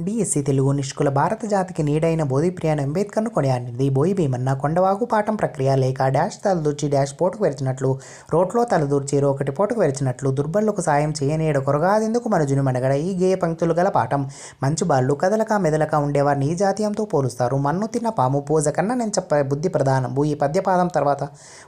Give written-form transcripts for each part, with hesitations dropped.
DSC Telugu నిష్కుల భారత జాతికి నీడైన బోధిప్రియాన్ అంబేద్కర్ను కొనియాడింది. బోయి భీమన్న కొండవాగు పాఠం ప్రక్రియ లేక డాష్ తలదూర్చి డాష్ పోటుకు వెరిచినట్లు, రోట్లో తలదూర్చి రోకటి పోటుకు వెరిచినట్లు, దుర్బళ్లకు సాయం చేయనీయడ కొరగాదెందుకు మనుజుని మనగడ ఈ గేయ పంక్తులు గల పాఠం. మంచుబాళ్ళు కదలక మెదలక ఉండేవారిని ఈ జాతీయంతో పోలుస్తారు. మన్ను తిన్న పాము పూజ కన్నా నెంచ బుద్ధి ప్రధానం. ఈ పద్యపాదం తర్వాత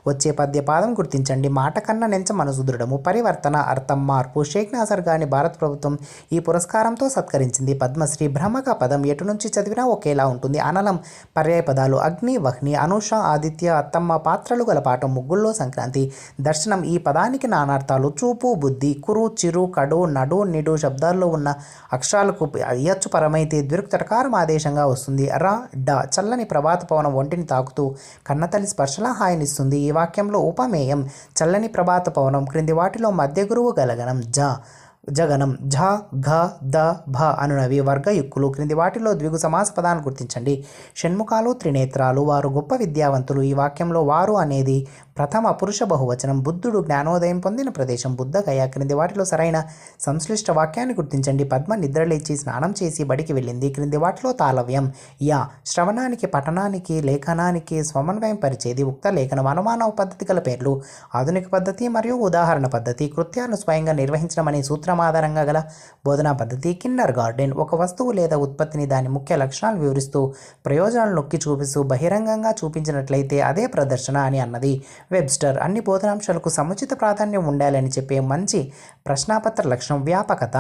వచ్చే పద్యపాదం గుర్తించండి. మాట కన్నా నెంచ మనసు దృఢము. పరివర్తన అర్థం మార్పు. షేక్ నాసర్ గారిని భారత ప్రభుత్వం ఈ పురస్కారంతో సత్కరించింది. పద్మశ్రీ భ్రమక పదం ఎటు నుంచి చదివినా ఒకేలా ఉంటుంది. అనలం పర్యాయ పదాలు అగ్ని, వహ్ని, అనుష, ఆదిత్య, అత్తమ్మ పాత్రలు గల పాఠం. ముగ్గుల్లో సంక్రాంతి. దర్శనం ఈ పదానికి నానార్థాలు. చూపు, బుద్ధి, కురు, చిరు, కడు, నడు, నిడు శబ్దాల్లో ఉన్న అక్షరాలకు అయ్యచ్చు పరమైతే ద్విరుక్తకారం ఆదేశంగా వస్తుంది. ర, డ చల్లని ప్రభాత పవనం ఒంటిని తాకుతూ కన్నతల్లి స్పర్శలా హాయినిస్తుంది. ఈ వాక్యంలో ఉపమేయం చల్లని ప్రభాత పవనం. క్రింది వాటిలో మధ్య గురువు గలగనం. జగనం. ఝ, ఘ, ద, భ అనునవి వర్గయుక్కులు. క్రింది వాటిలో ద్విగు సమాస పదాలను గుర్తించండి. షణ్ముఖాలు, త్రినేత్రాలు. వారు గొప్ప విద్యావంతులు. ఈ వాక్యంలో వారు అనేది ప్రథమ పురుష బహువచనం. బుద్ధుడు జ్ఞానోదయం పొందిన ప్రదేశం బుద్ధగయ. క్రింది వాటిలో సరైన సంశ్లిష్ట వాక్యాన్ని గుర్తించండి. పద్మ నిద్రలేచి స్నానం చేసి బడికి వెళ్ళింది. క్రింది వాటిలో తాళవ్యం. యా శ్రవణానికి, పఠనానికి, లేఖనానికి సమన్వయం పరిచేది. ఉక్త లేఖనం. అనుమాన పద్ధతి గల పేర్లు. ఆధునిక పద్ధతి మరియు ఉదాహరణ పద్ధతి. కృత్యాలను స్వయంగా నిర్వహించడం అనే సూత్రం ఆధారంగా గల బోధనా పద్ధతి. Kinder garden. ఒక వస్తువు లేదా ఉత్పత్తిని దాని ముఖ్య లక్షణాలు వివరిస్తూ ప్రయోజనాలు నొక్కి చూపిస్తూ బహిరంగంగా చూపించినట్లయితే అదే ప్రదర్శన అని అన్నది వెబ్స్టర్. అన్ని బోధనాంశాలకు సముచిత ప్రాధాన్యం ఉండాలని చెప్పే మంచి ప్రశ్నాపత్ర లక్షణం వ్యాపకత.